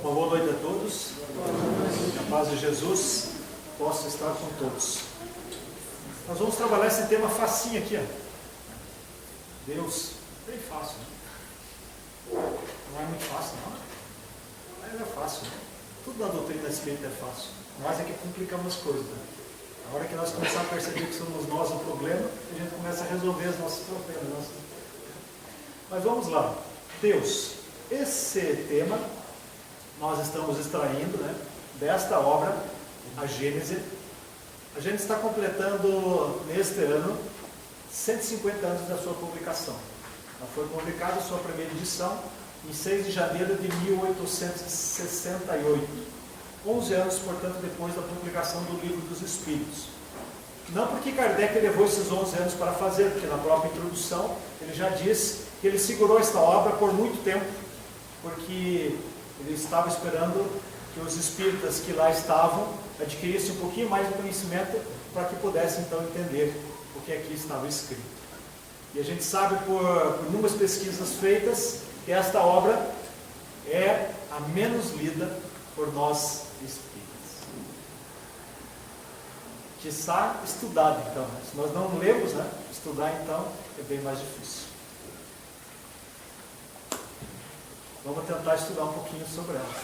Uma boa noite a todos. Que a paz de Jesus possa estar com todos. Nós vamos trabalhar esse tema facinho aqui, ó. Deus, bem fácil, né? Não é muito fácil, não. Mas é fácil, né? Tudo na doutrina espírita é fácil. Nós é que complicamos as coisas, né? A hora que nós começarmos a perceber que somos nós o problema, a gente começa a resolver os nossos problemas. Mas vamos lá. Deus. Esse tema nós estamos extraindo, né, desta obra, a Gênese. A gente está completando neste ano 150 anos da sua publicação. Ela foi publicada a sua primeira edição em 6 de janeiro de 1868. 11 anos, portanto, depois da publicação do Livro dos Espíritos. Não porque Kardec levou esses 11 anos para fazer, porque na própria introdução ele já diz que ele segurou esta obra por muito tempo, porque ele estava esperando que os espíritas que lá estavam adquirissem um pouquinho mais de conhecimento para que pudessem então entender o que aqui estava escrito. E a gente sabe por inúmeras pesquisas feitas que esta obra é a menos lida por nós espíritas. Quiçá estudada então, né? Se nós não lemos, né? Estudar então é bem mais difícil. Vamos tentar estudar um pouquinho sobre ela.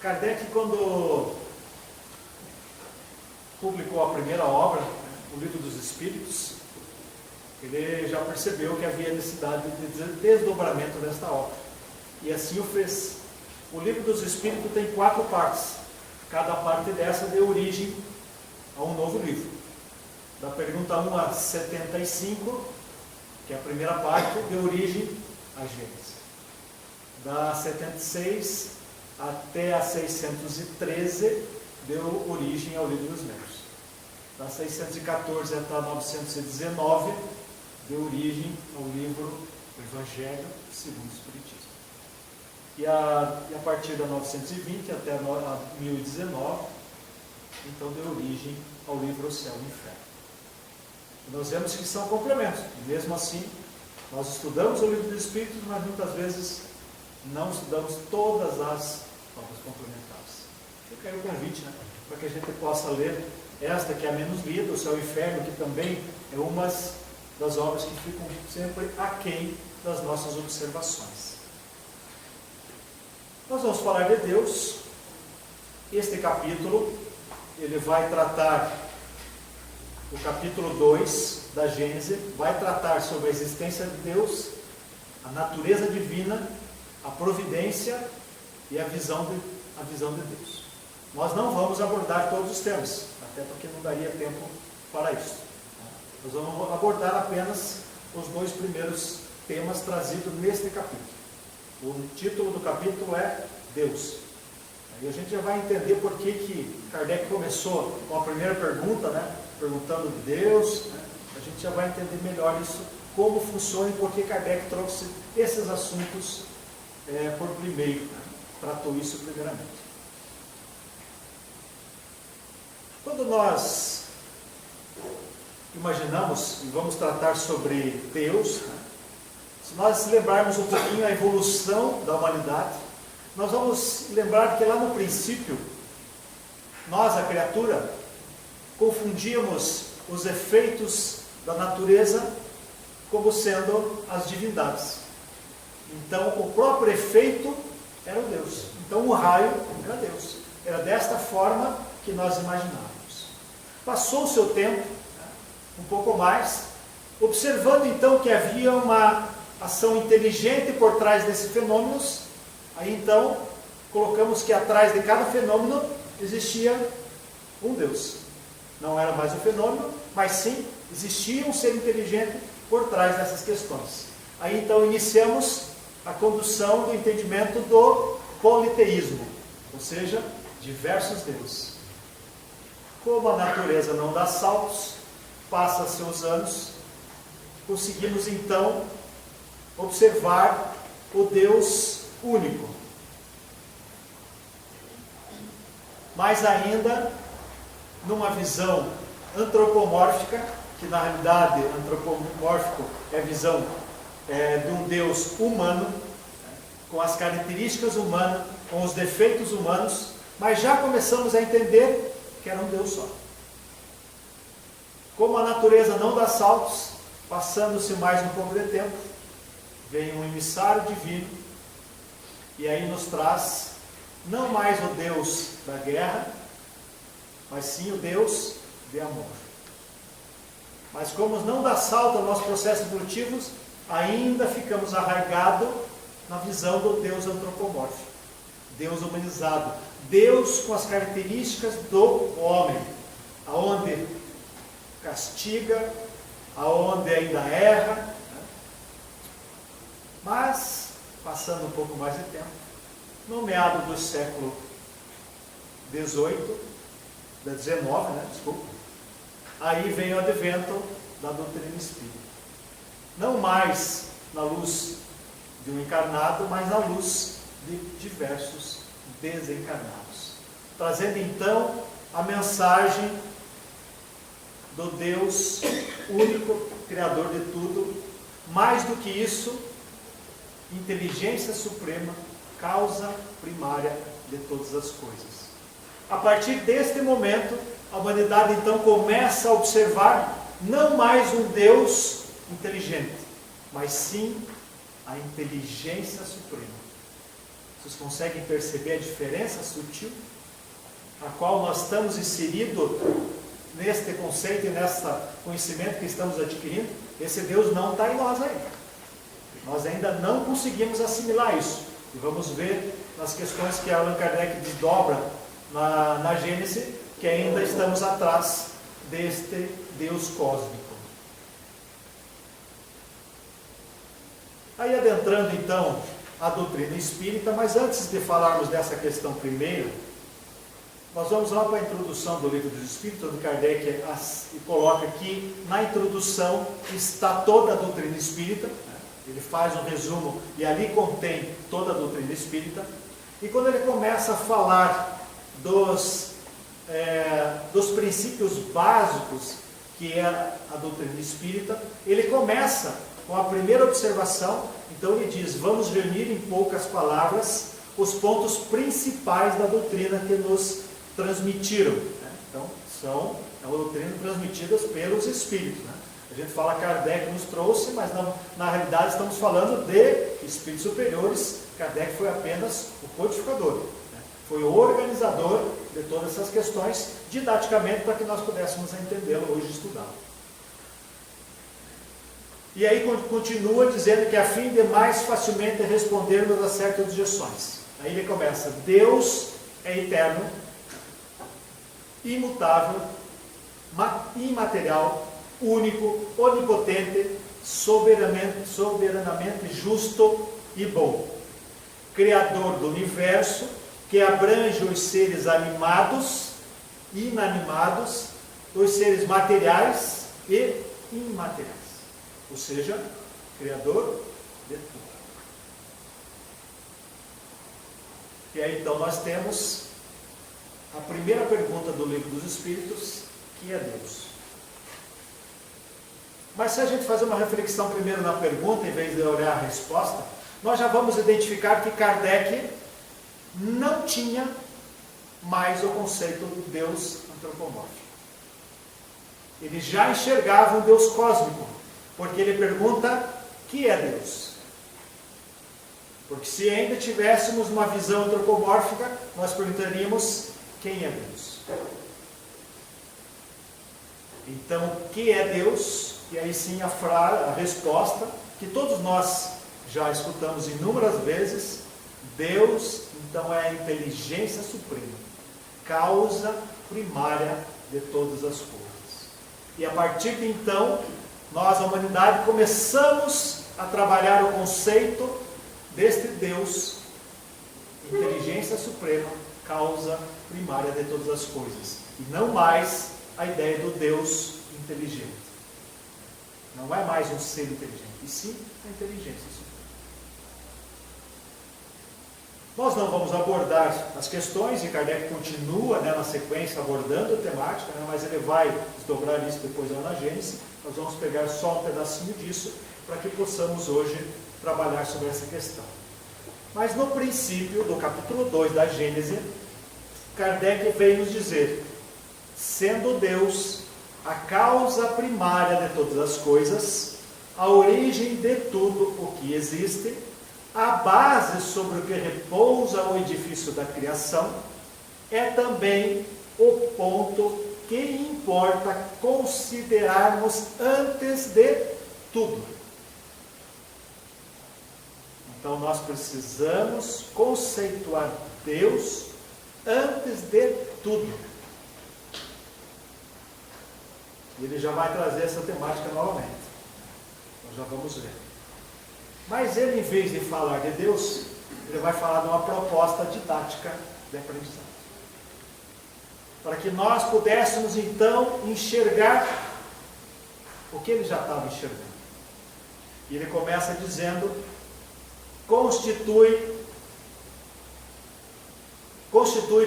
Kardec, quando publicou a primeira obra, o Livro dos Espíritos, ele já percebeu que havia necessidade de desdobramento desta obra. E assim o fez. O Livro dos Espíritos tem 4 partes. Cada parte dessa deu origem a um novo livro. Da pergunta 1 a 75, que é a primeira parte, deu origem à Gênese. Da 76 até a 613, deu origem ao Livro dos Médiuns. Da 614 até a 919, deu origem ao livro Evangelho segundo o Espiritismo. E a partir da 920 até a 1019, então deu origem ao livro O Céu e o Inferno. E nós vemos que são complementos. Mesmo assim, nós estudamos o Livro dos Espíritos, mas muitas vezes não estudamos todas as obras complementares. Fica aí o convite, né, para que a gente possa ler esta que é a menos lida, O Céu e o Inferno, que também é uma das obras que ficam sempre aquém das nossas observações. Nós vamos falar de Deus. Este capítulo, ele vai tratar, o capítulo 2 da Gênese, vai tratar sobre a existência de Deus, a natureza divina, a providência e a visão de Deus. Nós não vamos abordar todos os temas, até porque não daria tempo para isso. Nós vamos abordar apenas os 2 primeiros temas trazidos neste capítulo. O título do capítulo é Deus. Aí a gente já vai entender por que Kardec começou com a primeira pergunta, né, perguntando de Deus, né? A gente já vai entender melhor isso, como funciona e por que Kardec trouxe esses assuntos por primeiro, né? Tratou isso primeiramente. Quando nós imaginamos e vamos tratar sobre Deus, né? Se nós lembrarmos um pouquinho a evolução da humanidade, nós vamos lembrar que lá no princípio, nós, a criatura, confundíamos os efeitos da natureza como sendo as divindades. Então, o próprio efeito era o Deus. Então, o raio era Deus. Era desta forma que nós imaginávamos. Passou o seu tempo, um pouco mais, observando então que havia uma ação inteligente por trás desses fenômenos. Aí então, colocamos que atrás de cada fenômeno existia um Deus. Não era mais um fenômeno, mas sim, existia um ser inteligente por trás dessas questões. Aí então iniciamos a condução do entendimento do politeísmo, ou seja, diversos deuses. Como a natureza não dá saltos, passa-se os anos, conseguimos então observar o Deus único. Mas ainda numa visão antropomórfica, que na realidade antropomórfico é a visão de um Deus humano, com as características humanas, com os defeitos humanos, mas já começamos a entender que era um Deus só. Como a natureza não dá saltos, passando-se mais um pouco de tempo, vem um emissário divino, e aí nos traz não mais o Deus da guerra, mas sim o Deus de amor. Mas como não dá salto aos nossos processos evolutivos, ainda ficamos arraigados na visão do Deus antropomórfico, Deus humanizado, Deus com as características do homem, aonde castiga, aonde ainda erra, mas, passando um pouco mais de tempo, no meado do século XIX, aí vem o advento da doutrina espírita. Não mais na luz de um encarnado, mas na luz de diversos desencarnados. Trazendo então a mensagem do Deus único, Criador de tudo. Mais do que isso, inteligência suprema, causa primária de todas as coisas. A partir deste momento, a humanidade então começa a observar não mais um Deus inteligente, mas sim a inteligência suprema. Vocês conseguem perceber a diferença sutil a qual nós estamos inseridos neste conceito e nesse conhecimento que estamos adquirindo? Esse Deus não está em nós ainda. Nós ainda não conseguimos assimilar isso. E vamos ver nas questões que Allan Kardec desdobra na Gênese, que ainda estamos atrás deste Deus cósmico. Aí adentrando então a doutrina espírita, mas antes de falarmos dessa questão primeiro, nós vamos lá para a introdução do Livro dos Espíritos, onde Kardec coloca que na introdução está toda a doutrina espírita. Ele faz um resumo e ali contém toda a doutrina espírita. E quando ele começa a falar dos princípios básicos que é a doutrina espírita, ele começa com a primeira observação. Então ele diz: vamos reunir em poucas palavras os pontos principais da doutrina que nos transmitiram. Então, é uma doutrina transmitida pelos espíritos. A gente fala Kardec nos trouxe, mas na realidade estamos falando de espíritos superiores. Kardec foi apenas o codificador, foi o organizador de todas essas questões, didaticamente, para que nós pudéssemos entendê-lo hoje e estudá-lo. E aí continua dizendo que a fim de mais facilmente respondermos a certas objeções. Aí ele começa: Deus é eterno, imutável, imaterial, único, onipotente, soberanamente justo e bom. Criador do universo, que abrange os seres animados, inanimados, os seres materiais e imateriais. Ou seja, Criador de tudo. E aí então nós temos a primeira pergunta do Livro dos Espíritos, que é Deus. Mas se a gente fazer uma reflexão primeiro na pergunta, em vez de olhar a resposta, nós já vamos identificar que Kardec não tinha mais o conceito do Deus antropomórfico. Ele já enxergava um Deus cósmico, porque ele pergunta: que é Deus? Porque se ainda tivéssemos uma visão antropomórfica, nós perguntaríamos: quem é Deus? Então, o que é Deus? E aí sim a resposta, que todos nós já escutamos inúmeras vezes: Deus, então, é a inteligência suprema, causa primária de todas as coisas. E a partir de então, nós, a humanidade, começamos a trabalhar o conceito deste Deus, inteligência suprema, causa primária de todas as coisas. E não mais a ideia do Deus inteligente. Não é mais um ser inteligente, e sim a inteligência suprema. Nós não vamos abordar as questões, e Kardec continua na sequência abordando a temática, mas ele vai desdobrar isso depois lá na Gênese. Nós vamos pegar só um pedacinho disso, para que possamos hoje trabalhar sobre essa questão. Mas no princípio do capítulo 2 da Gênesis, Kardec veio nos dizer: sendo Deus a causa primária de todas as coisas, a origem de tudo o que existe, a base sobre o que repousa o edifício da criação, é também o ponto que importa considerarmos antes de tudo. Então nós precisamos conceituar Deus antes de tudo. Ele já vai trazer essa temática novamente. Nós já vamos ver. Mas ele, em vez de falar de Deus, ele vai falar de uma proposta didática de aprendizado. Para que nós pudéssemos então enxergar o que ele já estava enxergando. E ele começa dizendo: constitui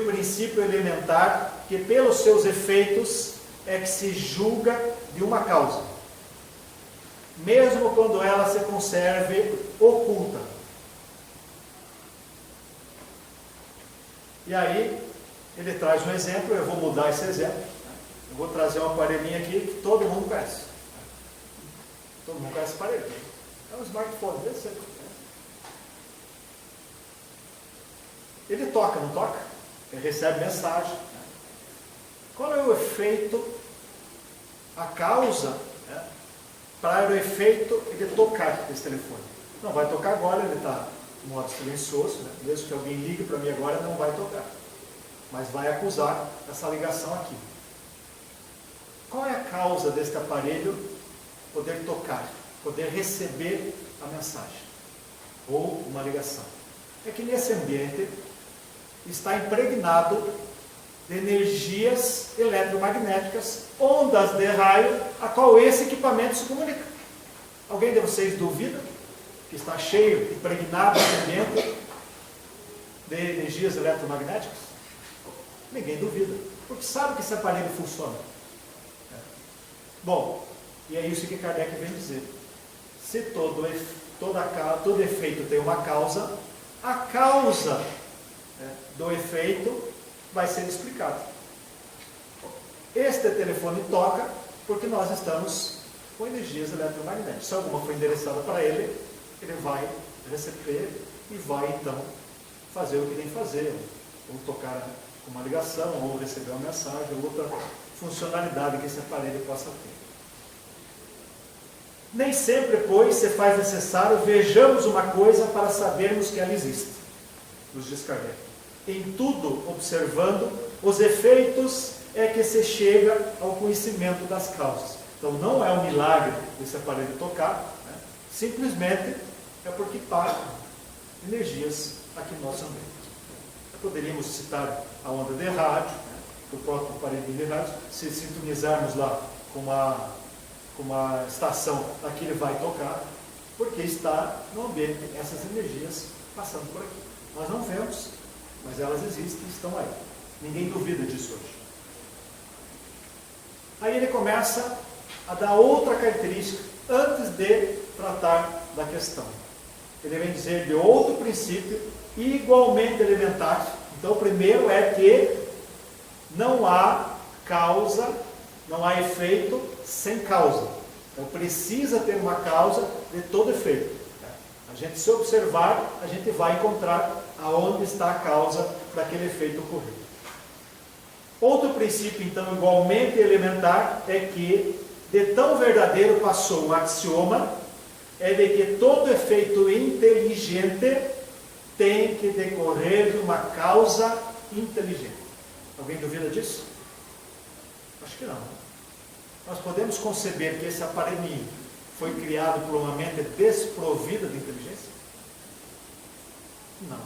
princípio elementar que pelos seus efeitos é que se julga de uma causa, mesmo quando ela se conserve oculta. E aí ele traz um exemplo. Eu vou mudar esse exemplo. Eu vou trazer um aparelhinho aqui que todo mundo conhece. Todo mundo conhece esse aparelho. É um smartphone desse aqui. Ele toca, não toca? Ele recebe mensagem. Qual é o efeito, a causa, para o efeito de tocar esse telefone? Não vai tocar agora, ele está em modo silencioso, mesmo que alguém ligue para mim agora, não vai tocar. Mas vai acusar essa ligação aqui. Qual é a causa deste aparelho poder tocar, poder receber a mensagem ou uma ligação? É que nesse ambiente está impregnado de energias eletromagnéticas, ondas de raio, a qual esse equipamento se comunica. Alguém de vocês duvida que está cheio, impregnado esse ambiente de energias eletromagnéticas? Ninguém duvida, porque sabe que esse aparelho funciona. Bom, e é isso que Kardec vem dizer. Se todo efeito tem uma causa, a causa do efeito vai ser explicado. Este telefone toca porque nós estamos com energias eletromagnéticas. Se alguma for endereçada para ele, ele vai receber e vai então fazer o que tem que fazer, ou tocar uma ligação, ou receber uma mensagem, ou outra funcionalidade que esse aparelho possa ter. Nem sempre, pois, se faz necessário vejamos uma coisa para sabermos que ela existe, nos diz Kardec. Em tudo, observando os efeitos, é que se chega ao conhecimento das causas. Então, não é um milagre esse aparelho tocar, simplesmente é porque está energias aqui no nosso ambiente. Poderíamos citar a onda de rádio, o próprio aparelho de rádio. Se sintonizarmos lá com uma estação, aqui ele vai tocar, porque está no ambiente essas energias passando por aqui. Nós não vemos, mas elas existem e estão aí. Ninguém duvida disso hoje. Aí ele começa a dar outra característica antes de tratar da questão. Ele vem dizer de outro princípio igualmente elementar. Então, o primeiro é que não há causa, não há efeito sem causa. Então, precisa ter uma causa de todo efeito. A gente, se observar, a gente vai encontrar aonde está a causa daquele efeito ocorrido. Outro princípio, então, igualmente elementar, é que de tão verdadeiro passou o axioma, é de que todo efeito inteligente tem que decorrer de uma causa inteligente. Alguém duvida disso? Acho que não. Nós podemos conceber que esse aparelhinho foi criado por uma mente desprovida de inteligência? Não.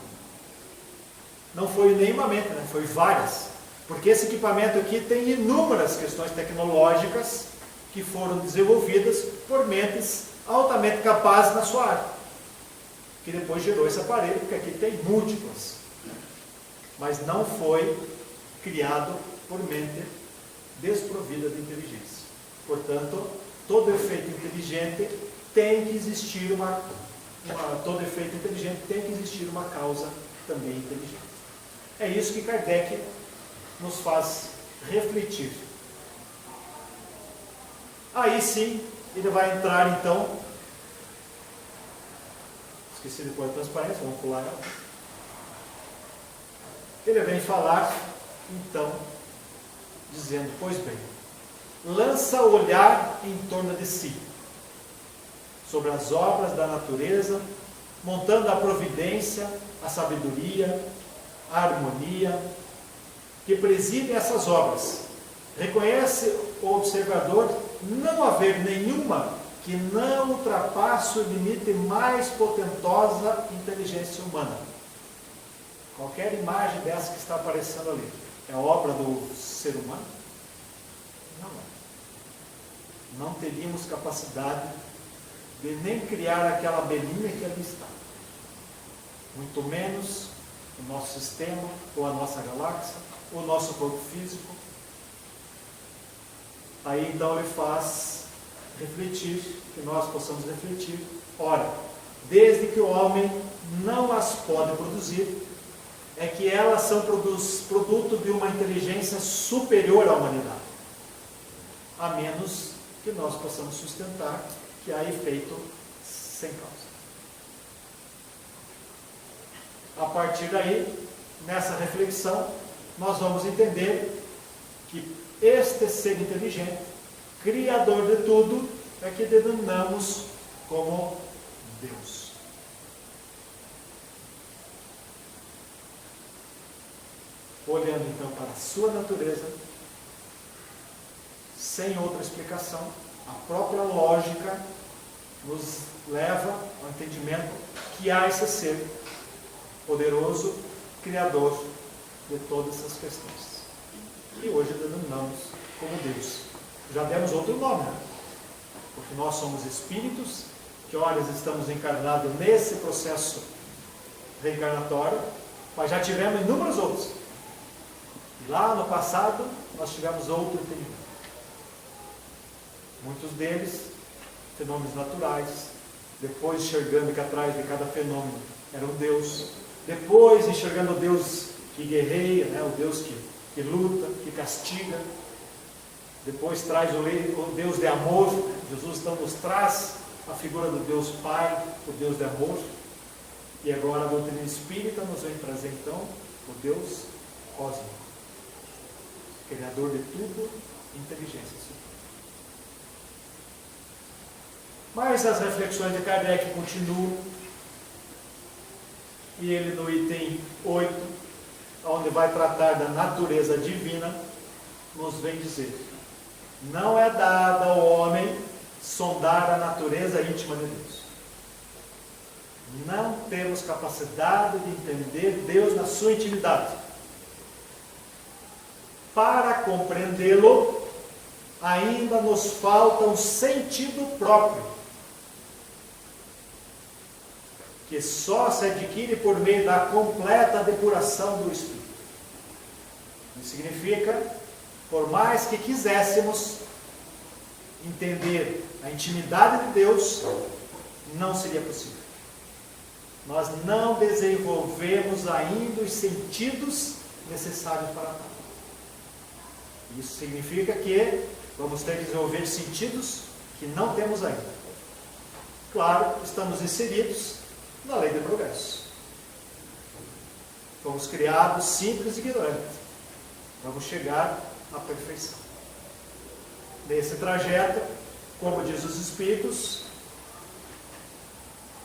Não foi nenhuma mente, foi várias. Porque esse equipamento aqui tem inúmeras questões tecnológicas que foram desenvolvidas por mentes altamente capazes na sua área, que depois gerou esse aparelho, porque aqui tem múltiplas. Mas não foi criado por mente desprovida de inteligência. Portanto, todo efeito inteligente tem que existir todo efeito inteligente tem que existir uma causa também inteligente. É isso que Kardec nos faz refletir. Aí sim, ele vai entrar então, esqueci de pôr a transparência, vamos pular ela. Ele vem falar, então, dizendo, pois bem, lança o olhar em torno de si, sobre as obras da natureza, montando a providência, a sabedoria, a harmonia, que presidem essas obras. Reconhece o observador não haver nenhuma que não ultrapasse o limite mais potentosa inteligência humana. Qualquer imagem dessa que está aparecendo ali, é obra do ser humano? Não é. Não teríamos capacidade de nem criar aquela abelhinha que ali está. Muito menos o nosso sistema, ou a nossa galáxia, ou o nosso corpo físico. Aí então ele faz refletir, que nós possamos refletir. Ora, desde que o homem não as pode produzir, é que elas são produto de uma inteligência superior à humanidade. A menos que nós possamos sustentar que há efeito sem causa. A partir daí, nessa reflexão, nós vamos entender que este ser inteligente, criador de tudo, é que denominamos como Deus. Olhando então para a sua natureza, sem outra explicação, a própria lógica nos leva ao entendimento que há esse ser poderoso, criador de todas essas questões. E hoje denominamos como Deus. Já demos outro nome, né? Porque nós somos espíritos, que horas estamos encarnados nesse processo reencarnatório, mas já tivemos inúmeros outros. E lá no passado, nós tivemos outro entendimento. Muitos deles, fenômenos naturais, depois enxergando que atrás de cada fenômeno era um Deus, depois enxergando o Deus que guerreia, né? O Deus que luta, que castiga, depois traz o Deus de amor. Jesus então nos traz a figura do Deus Pai, o Deus de amor, e agora a doutrina espírita nos vem trazer então o Deus cósmico, criador de tudo, inteligência suprema. Mas as reflexões de Kardec continuam, e ele no item 8, onde vai tratar da natureza divina, nos vem dizer: não é dado ao homem sondar a natureza íntima de Deus. Não temos capacidade de entender Deus na sua intimidade. Para compreendê-lo, ainda nos falta um sentido próprio, que só se adquire por meio da completa depuração do Espírito. Isso significa, por mais que quiséssemos entender a intimidade de Deus, não seria possível. Nós não desenvolvemos ainda os sentidos necessários para tal. Isso significa que vamos ter que desenvolver sentidos que não temos ainda. Claro, estamos inseridos na lei do progresso. Fomos criados simples e ignorantes. Vamos chegar à perfeição. Nesse trajeto, como diz os Espíritos,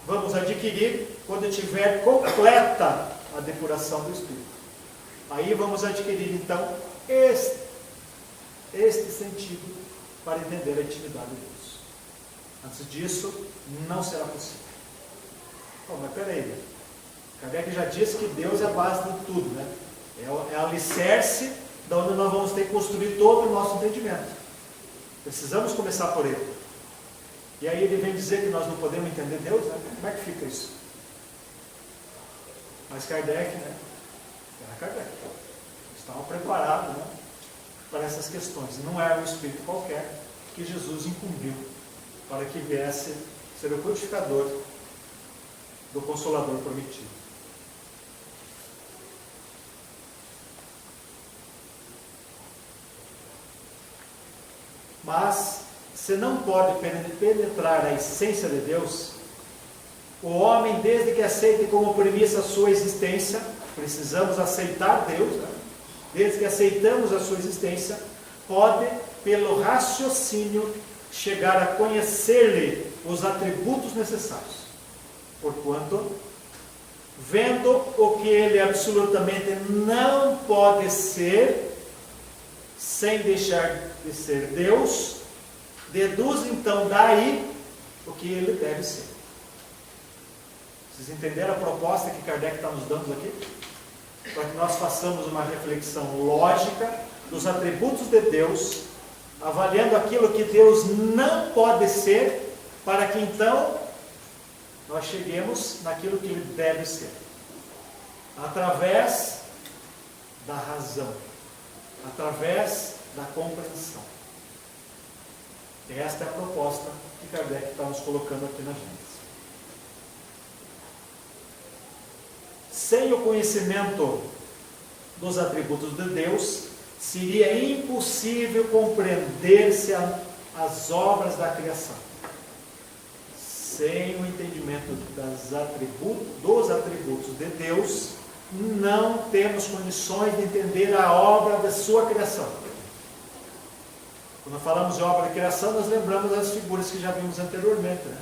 vamos adquirir quando tiver completa a depuração do Espírito. Aí vamos adquirir então este sentido para entender a intimidade de Deus. Antes disso, não será possível. Oh, mas peraí, Kardec já disse que Deus é a base de tudo, né? É o alicerce da onde nós vamos ter que construir todo o nosso entendimento. Precisamos começar por ele. E aí ele vem dizer que nós não podemos entender Deus, né? Como é que fica isso? Mas Kardec, né? Era Kardec. Estava preparado, né, para essas questões. Não era um espírito qualquer que Jesus incumbiu para que viesse ser o codificador do Consolador prometido. Mas se não pode penetrar a essência de Deus, o homem, desde que aceite como premissa a sua existência, precisamos aceitar Deus, né? Desde que aceitamos a sua existência, pode, pelo raciocínio, chegar a conhecer-lhe os atributos necessários. Porquanto, vendo o que ele absolutamente não pode ser, sem deixar de ser Deus, deduz então daí o que ele deve ser. Vocês entenderam a proposta que Kardec está nos dando aqui? Para que nós façamos uma reflexão lógica dos atributos de Deus, avaliando aquilo que Deus não pode ser, para que então nós cheguemos naquilo que Ele deve ser, através da razão, através da compreensão. Esta é a proposta que Kardec está nos colocando aqui na Gênesis. Sem o conhecimento dos atributos de Deus, seria impossível compreender-se as obras da criação. Sem o entendimento dos atributos de Deus, não temos condições de entender a obra da sua criação. Quando falamos de obra da criação, nós lembramos das figuras que já vimos anteriormente, né?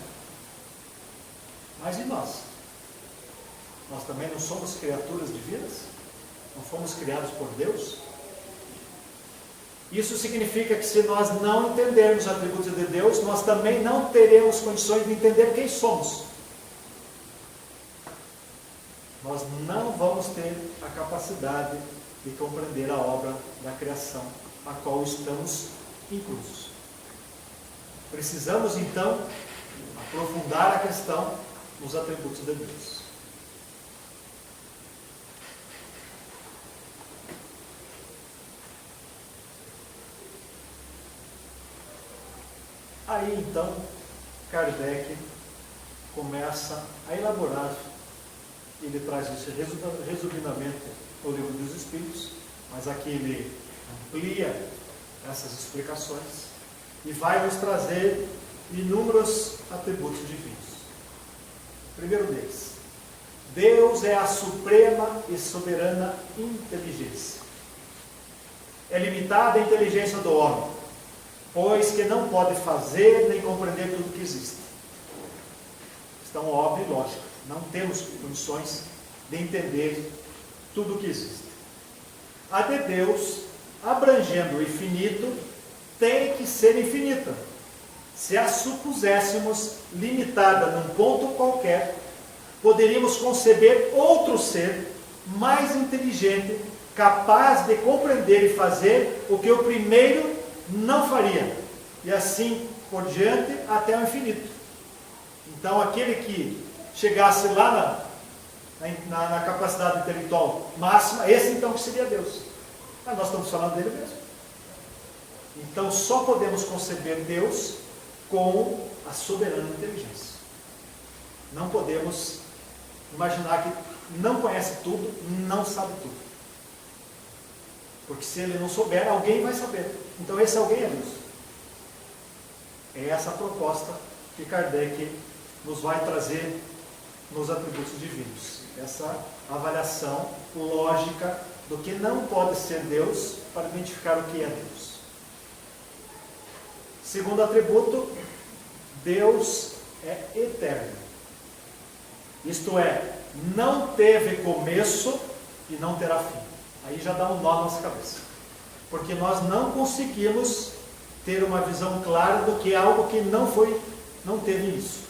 Mas e nós? Nós também não somos criaturas divinas? Não fomos criados por Deus? Isso significa que se nós não entendermos os atributos de Deus, nós também não teremos condições de entender quem somos. Nós não vamos ter a capacidade de compreender a obra da criação, a qual estamos inclusos. Precisamos então aprofundar a questão nos atributos de Deus. Aí então Kardec começa a elaborar, ele traz isso resumidamente no Livro dos Espíritos, mas aqui ele amplia essas explicações e vai nos trazer inúmeros atributos divinos. O primeiro deles: Deus é a suprema e soberana inteligência. É limitada a inteligência do homem, pois que não pode fazer nem compreender tudo que existe. Questão óbvia e lógica. Não temos condições de entender tudo o que existe. A de Deus, abrangendo o infinito, tem que ser infinita. Se a supuséssemos limitada num ponto qualquer, poderíamos conceber outro ser mais inteligente, capaz de compreender e fazer o que o primeiro não faria, e assim por diante até o infinito. Então aquele que chegasse lá na capacidade intelectual máxima, esse então que seria Deus. Mas nós estamos falando dele mesmo. Então só podemos conceber Deus com a soberana inteligência. Não podemos imaginar que não conhece tudo, não sabe tudo. Porque se ele não souber, alguém vai saber. Então esse alguém é Deus. É essa a proposta que Kardec nos vai trazer nos atributos divinos. Essa avaliação lógica do que não pode ser Deus para identificar o que é Deus. Segundo atributo, Deus é eterno. Isto é, não teve começo e não terá fim. Aí já dá um nó na nossa cabeça. Porque nós não conseguimos ter uma visão clara do que é algo que não teve início.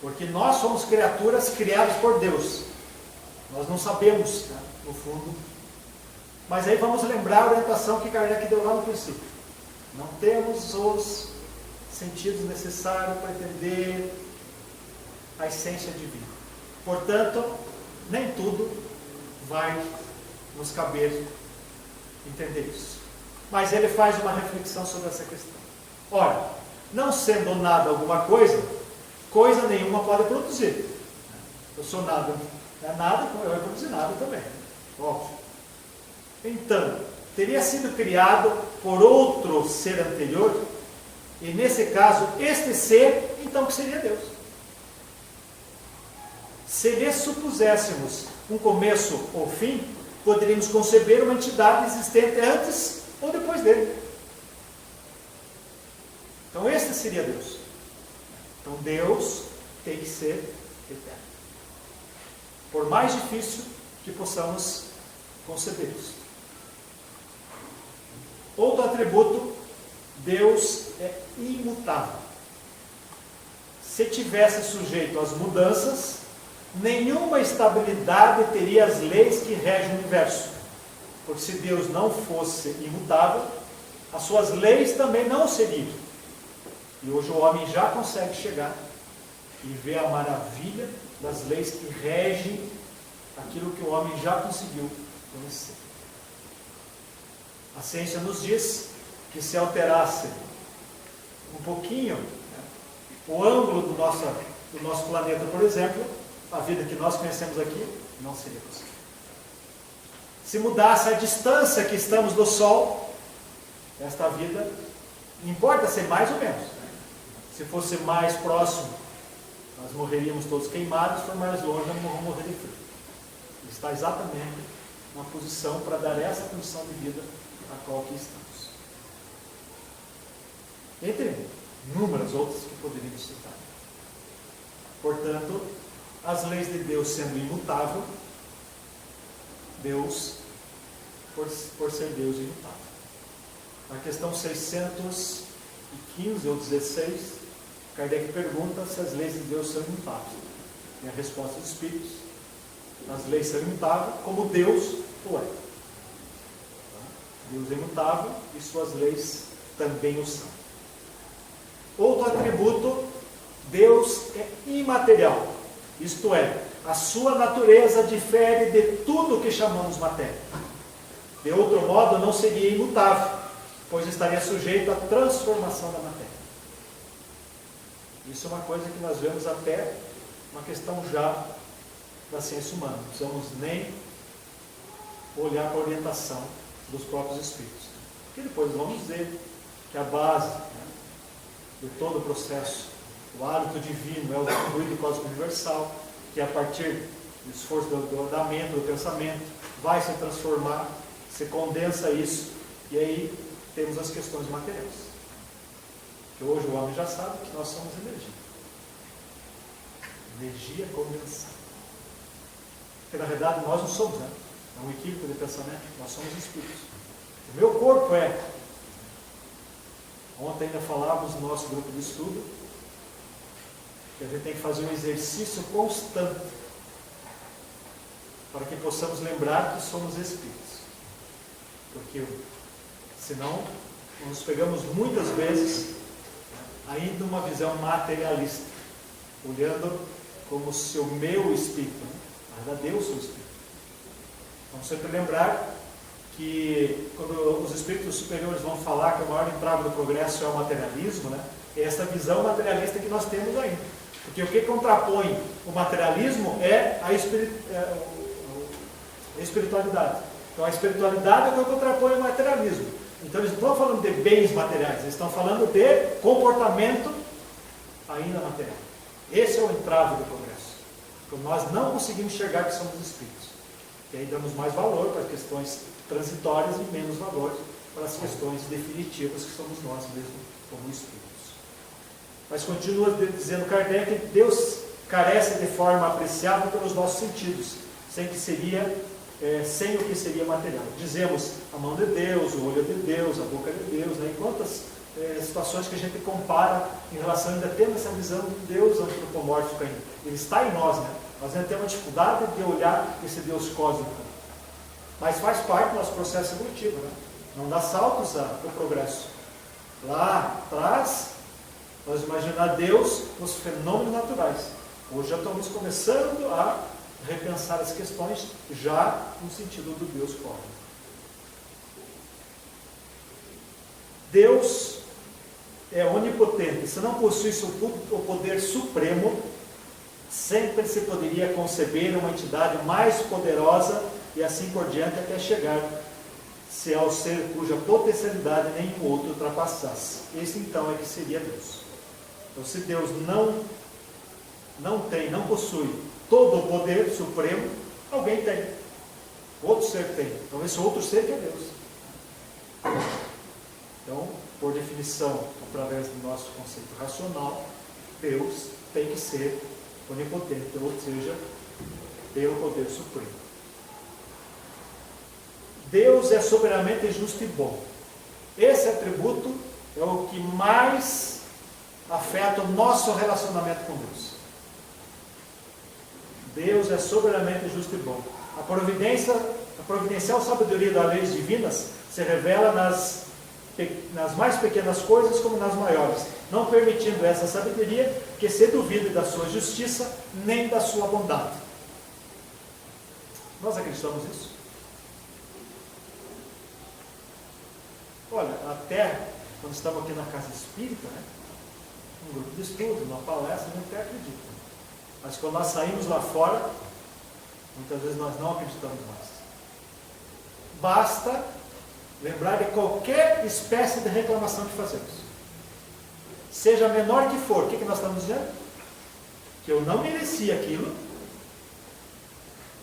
Porque nós somos criaturas criadas por Deus. Nós não sabemos, né, no fundo. Mas aí vamos lembrar a orientação que Kardec deu lá no princípio. Não temos os sentidos necessários para entender a essência divina. Portanto, nem tudo vai nos caber entender isso. Mas ele faz uma reflexão sobre essa questão. Ora, não sendo nada alguma coisa, coisa nenhuma pode produzir. Eu sou nada. Não é nada, eu vou produzir nada também. Óbvio. Então, teria sido criado por outro ser anterior, e nesse caso, este ser, então que seria Deus. Se lhe supuséssemos um começo ou fim, poderíamos conceber uma entidade existente antes ou depois dele. Então, este seria Deus. Então, Deus tem que ser eterno. Por mais difícil que possamos conceber isso. Outro atributo, Deus é imutável. Se tivesse sujeito às mudanças, nenhuma estabilidade teria as leis que regem o universo. Porque se Deus não fosse imutável, as suas leis também não seriam. E hoje o homem já consegue chegar e ver a maravilha das leis que regem aquilo que o homem já conseguiu conhecer. A ciência nos diz que se alterasse um pouquinho, né, o ângulo do nosso planeta, por exemplo, a vida que nós conhecemos aqui não seria possível. Se mudasse a distância que estamos do Sol, esta vida, não importa ser mais ou menos. Se fosse mais próximo, nós morreríamos todos queimados, se for mais longe, nós vamos morrer de frio. Ele está exatamente na posição para dar essa condição de vida a qual aqui estamos. Entre inúmeras outras que poderíamos citar. Portanto, as leis de Deus sendo imutável, Deus, por ser Deus imutável. Na questão 615 ou 16, Kardec pergunta se as leis de Deus são imutáveis. E a resposta dos Espíritos: as leis são imutáveis como Deus o é. Deus é imutável e suas leis também o são. Outro atributo, Deus é imaterial. Isto é, a sua natureza difere de tudo que chamamos matéria. De outro modo, não seria imutável, pois estaria sujeito à transformação da matéria. Isso é uma coisa que nós vemos até uma questão já da ciência humana. Não precisamos nem olhar para a orientação dos próprios Espíritos. Porque depois vamos dizer que a base, né, de todo o processo, o hálito divino é o fluido cósmico universal, que a partir do esforço da mente, do pensamento, vai se transformar, se condensa isso, e aí temos as questões materiais. Que hoje o homem já sabe que nós somos energia. Energia condensada. Porque na verdade nós não somos, né? É um equívoco de pensamento, nós somos espíritos. O meu corpo é. Ontem ainda falávamos no nosso grupo de estudo que a gente tem que fazer um exercício constante para que possamos lembrar que somos espíritos. Porque senão nos pegamos muitas vezes ainda uma visão materialista, olhando como se o meu espírito, né? Na verdade eu sou o espírito. Vamos sempre lembrar que quando os espíritos superiores vão falar que o maior entrave do progresso é o materialismo, né? É essa visão materialista que nós temos ainda. Porque o que contrapõe o materialismo é a espiritualidade. Então a espiritualidade é o que contrapõe o materialismo. Então eles não estão falando de bens materiais, eles estão falando de comportamento ainda material. Esse é o entrave do progresso. Então nós não conseguimos enxergar que somos espíritos. E aí damos mais valor para as questões transitórias e menos valor para as questões definitivas que somos nós mesmos como espíritos. Mas continua dizendo Kardec que Deus carece de forma apreciável pelos nossos sentidos, sem o que seria material. Dizemos a mão de Deus, o olho de Deus, a boca de Deus, né? E quantas situações que a gente compara em relação, ainda temos essa visão de Deus antropomórfico ainda. Ele está em nós, né? Nós ainda temos uma dificuldade de olhar esse Deus cósmico. Mas faz parte do nosso processo evolutivo, né? Não dá saltos ao progresso. Lá atrás, nós imaginar Deus nos fenômenos naturais. Hoje já estamos começando a repensar as questões já no sentido do Deus cósmico. Deus é onipotente. Se não possuísse o poder supremo, sempre se poderia conceber uma entidade mais poderosa e assim por diante até chegar-se ao ser cuja potencialidade nenhum outro ultrapassasse. Esse então é que seria Deus. Então, se Deus não possui todo o poder supremo, alguém tem. Outro ser tem. Então, esse outro ser que é Deus. Então, por definição, através do nosso conceito racional, Deus tem que ser onipotente, ou seja, ter o poder supremo. Deus é soberanamente justo e bom. Esse atributo é o que mais afeta o nosso relacionamento com Deus. Deus é soberanamente justo e bom. A providencial sabedoria das leis divinas se revela nas mais pequenas coisas como nas maiores, não permitindo essa sabedoria que se duvide da sua justiça nem da sua bondade. Nós acreditamos nisso? Olha, até quando estamos aqui na casa espírita, né, um grupo de estudo, uma palestra, a gente até acredita. Mas quando nós saímos lá fora, muitas vezes nós não acreditamos mais. Basta lembrar de qualquer espécie de reclamação que fazemos. Seja a menor que for, o que nós estamos dizendo? Que eu não merecia aquilo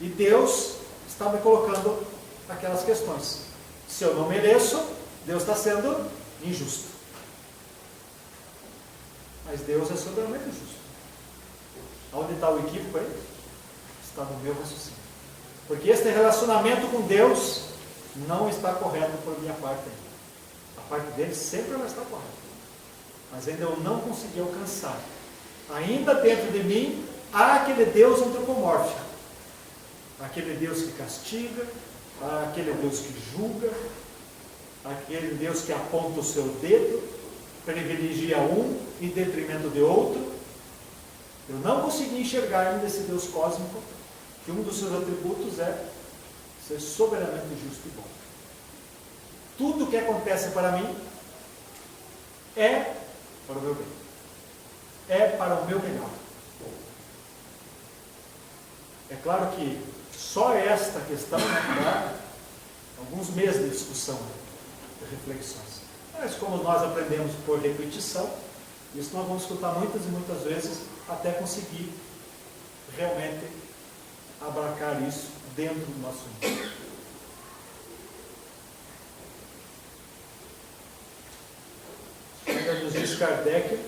e Deus está me colocando aquelas questões. Se eu não mereço, Deus está sendo injusto. Mas Deus é soberanamente justo. Onde está o equívoco aí? Está no meu raciocínio. Porque este relacionamento com Deus não está correto por minha parte ainda. A parte dele sempre vai estar correta. Mas ainda eu não consegui alcançar. Ainda dentro de mim há aquele Deus antropomórfico. Aquele Deus que castiga, aquele Deus que julga, aquele Deus que aponta o seu dedo, privilegia um em detrimento de outro. Eu não consegui enxergar ainda esse Deus cósmico, que um dos seus atributos é ser soberanamente justo e bom. Tudo que acontece para mim é para o meu bem. É para o meu melhor. É claro que só esta questão dá alguns meses de discussão, de reflexões. Mas como nós aprendemos por repetição, isso nós vamos escutar muitas e muitas vezes até conseguir realmente abarcar isso dentro do nosso mundo. Ainda nos diz Kardec,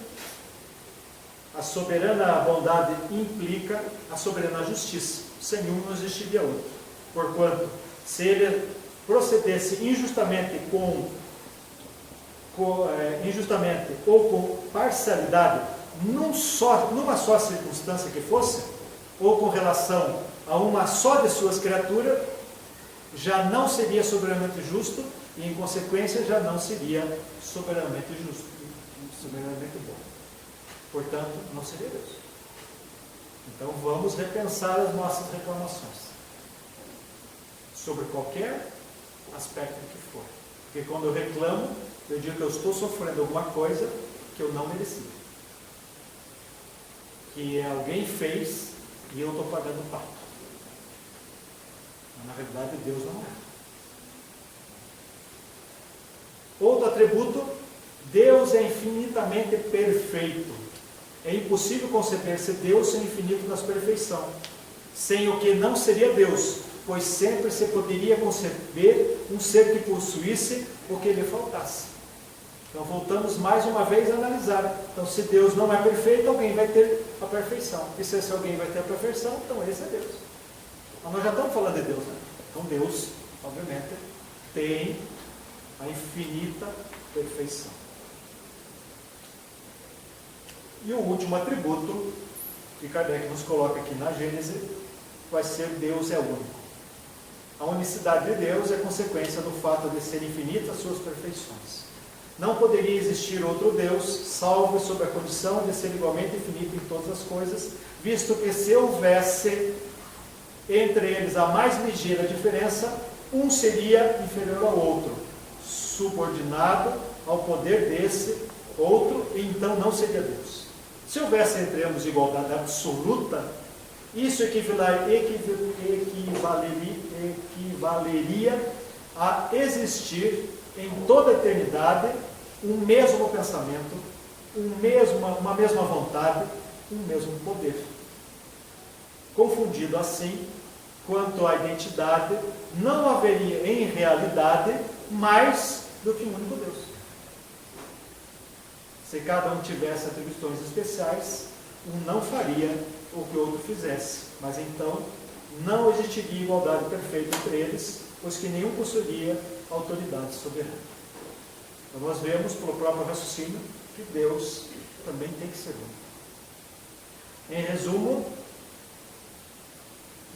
a soberana bondade implica a soberana justiça. Sem um não existiria outro. Porquanto, se ele procedesse injustamente ou com parcialidade, numa só circunstância que fosse, ou com relação a uma só de suas criaturas, já não seria soberanamente justo e, em consequência, já não seria soberanamente justo, soberanamente bom. Portanto, não seria Deus. Então, vamos repensar as nossas reclamações sobre qualquer aspecto que for. Porque quando eu reclamo, eu digo que eu estou sofrendo alguma coisa que eu não merecia. Que alguém fez e eu estou pagando o pato. Mas, na realidade, Deus não é. Outro atributo, Deus é infinitamente perfeito. É impossível conceber-se Deus sem o infinito das perfeição, sem o que não seria Deus, pois sempre se poderia conceber um ser que possuísse o que lhe faltasse. Então voltamos mais uma vez a analisar. Então, se Deus não é perfeito, alguém vai ter a perfeição. E se esse alguém vai ter a perfeição, então esse é Deus. Mas nós já estamos falando de Deus, né? Então Deus, obviamente, tem a infinita perfeição. E o último atributo que Kardec nos coloca aqui na Gênese vai ser Deus é único. A unicidade de Deus é consequência do fato de ser infinita as suas perfeições. Não poderia existir outro Deus, salvo sob a condição de ser igualmente infinito em todas as coisas, visto que se houvesse entre eles a mais ligeira diferença, um seria inferior ao outro, subordinado ao poder desse outro, e então não seria Deus. Se houvesse entre ambos igualdade absoluta, Isso equivaleria a existir em toda a eternidade um mesmo pensamento, uma mesma vontade, um mesmo poder. Confundido assim, quanto à identidade, não haveria em realidade mais do que um único Deus. Se cada um tivesse atribuições especiais, um não faria o que o outro fizesse, mas então não existiria igualdade perfeita entre eles, pois que nenhum possuiria autoridade soberana. Então nós vemos pelo próprio raciocínio que Deus também tem que ser um. Em resumo,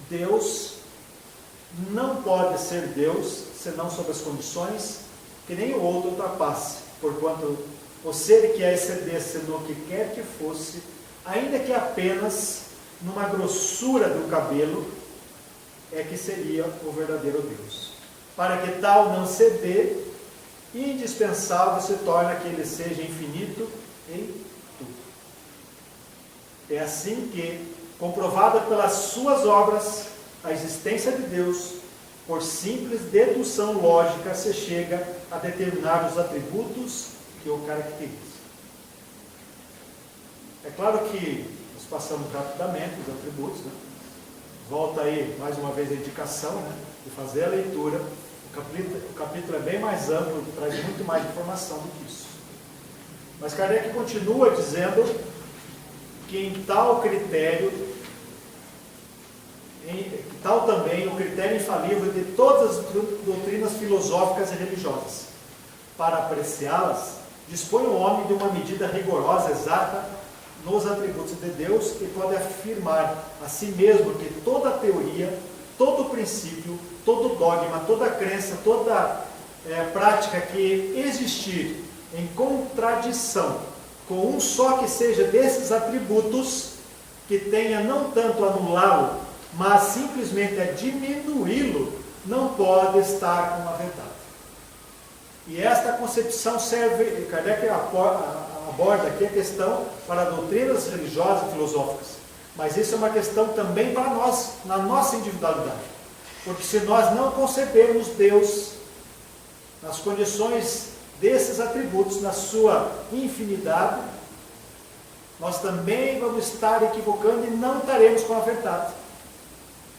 Deus não pode ser Deus senão sob as condições que nem o outro ultrapasse, porquanto o ser que a excedesse no que quer que fosse, ainda que apenas numa grossura do cabelo, é que seria o verdadeiro Deus. Para que tal não ceder, indispensável se torna que ele seja infinito em tudo. É assim que, comprovada pelas suas obras, a existência de Deus, por simples dedução lógica, se chega a determinar os atributos que o caracterizam. É claro que nós passamos rapidamente os atributos, né? Volta aí mais uma vez a indicação, né, de fazer a leitura. O capítulo é bem mais amplo, traz muito mais informação do que isso. Mas Kardec continua dizendo que em tal critério, tal também o critério infalível de todas as doutrinas filosóficas e religiosas. Para apreciá-las, dispõe o homem de uma medida rigorosa, exata, nos atributos de Deus, e pode afirmar a si mesmo que toda teoria, todo princípio, todo dogma, toda crença, toda prática que existir em contradição com um só que seja desses atributos, que tenha não tanto anulá-lo, mas simplesmente a diminuí-lo, não pode estar com a verdade. E esta concepção serve, Kardec aborda aqui a questão para doutrinas religiosas e filosóficas, mas isso é uma questão também para nós, na nossa individualidade, porque se nós não concebermos Deus nas condições desses atributos, na sua infinidade, nós também vamos estar equivocando e não estaremos com a verdade.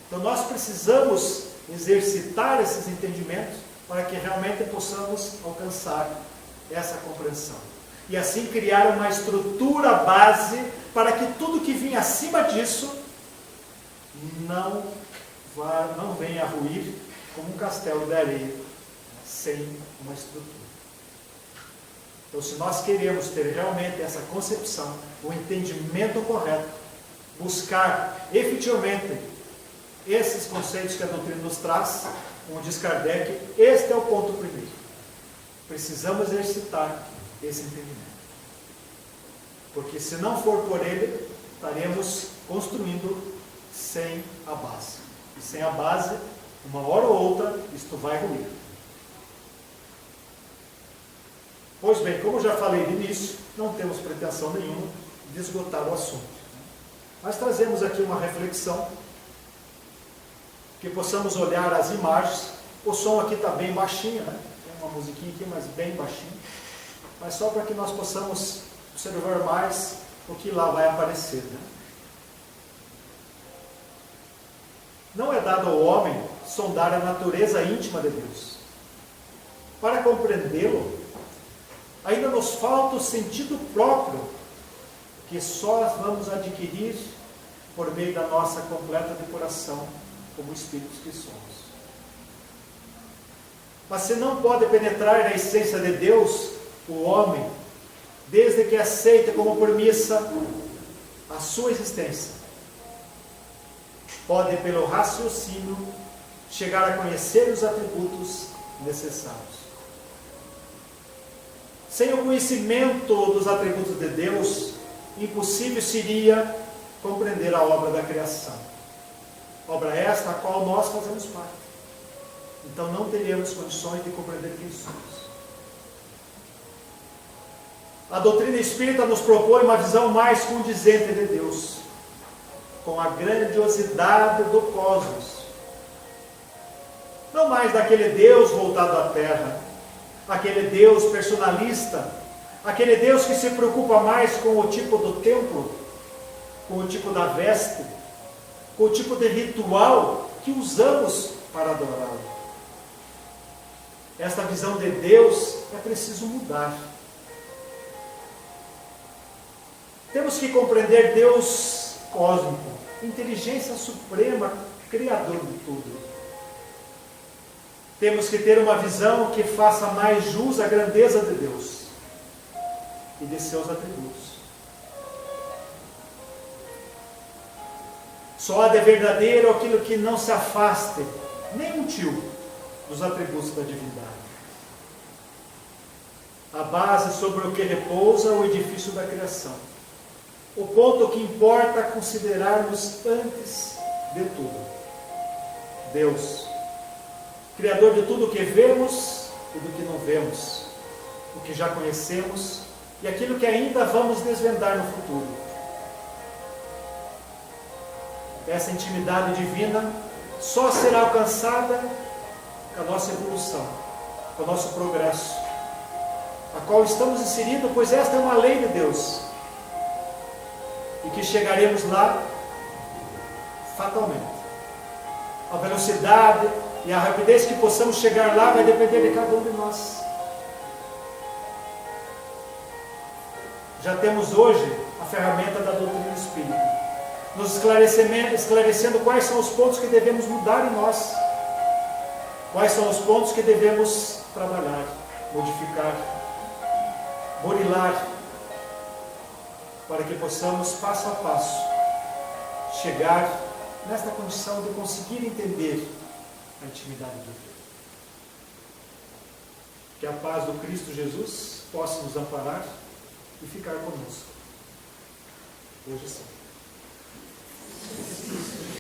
Então nós precisamos exercitar esses entendimentos para que realmente possamos alcançar essa compreensão. E assim criar uma estrutura base para que tudo que vinha acima disso não venha a ruir como um castelo de areia sem uma estrutura. Então, se nós queremos ter realmente essa concepção, o entendimento correto, buscar efetivamente esses conceitos que a doutrina nos traz, como diz Kardec, este é o ponto primeiro. Precisamos exercitar esse entendimento. Porque se não for por ele, estaremos construindo sem a base. E sem a base, uma hora ou outra, isto vai ruir. Pois bem, como eu já falei no início, não temos pretensão nenhuma de esgotar o assunto. Mas trazemos aqui uma reflexão, que possamos olhar as imagens. O som aqui está bem baixinho, né? Tem uma musiquinha aqui, mas bem baixinho. Mas só para que nós possamos observar mais o que lá vai aparecer, né? Não é dado ao homem sondar a natureza íntima de Deus. Para compreendê-lo, ainda nos falta o sentido próprio, que só vamos adquirir por meio da nossa completa depuração como espíritos que somos. Mas se não pode penetrar na essência de Deus, o homem, desde que aceita como premissa a sua existência, pode, pelo raciocínio, chegar a conhecer os atributos necessários. Sem o conhecimento dos atributos de Deus, impossível seria compreender a obra da criação. Obra esta a qual nós fazemos parte. Então não teremos condições de compreender quem somos. A doutrina espírita nos propõe uma visão mais condizente de Deus. com a grandiosidade do cosmos. Não mais daquele Deus voltado à terra, aquele Deus personalista, aquele Deus que se preocupa mais com o tipo do templo, com o tipo da veste, com o tipo de ritual que usamos para adorá-lo. Esta visão de Deus é preciso mudar. Temos que compreender Deus cósmico, inteligência suprema, criador de tudo. Temos que ter uma visão que faça mais jus à grandeza de Deus e de seus atributos. Só há de verdadeiro aquilo que não se afaste, nem um tio, dos atributos da divindade. A base sobre o que repousa o edifício da criação. O ponto que importa considerarmos antes de tudo. Deus, Criador de tudo o que vemos e do que não vemos, o que já conhecemos e aquilo que ainda vamos desvendar no futuro. Essa intimidade divina só será alcançada com a nossa evolução, com o nosso progresso, a qual estamos inseridos, pois esta é uma lei de Deus, e que chegaremos lá fatalmente. A velocidade e a rapidez que possamos chegar lá vai depender de cada um de nós. Já temos hoje a ferramenta da doutrina espírita, nos esclarecendo quais são os pontos que devemos mudar em nós, quais são os pontos que devemos trabalhar, modificar, burilar, para que possamos, passo a passo, chegar nesta condição de conseguir entender a intimidade de Deus. Que a paz do Cristo Jesus possa nos amparar e ficar conosco, hoje e sempre.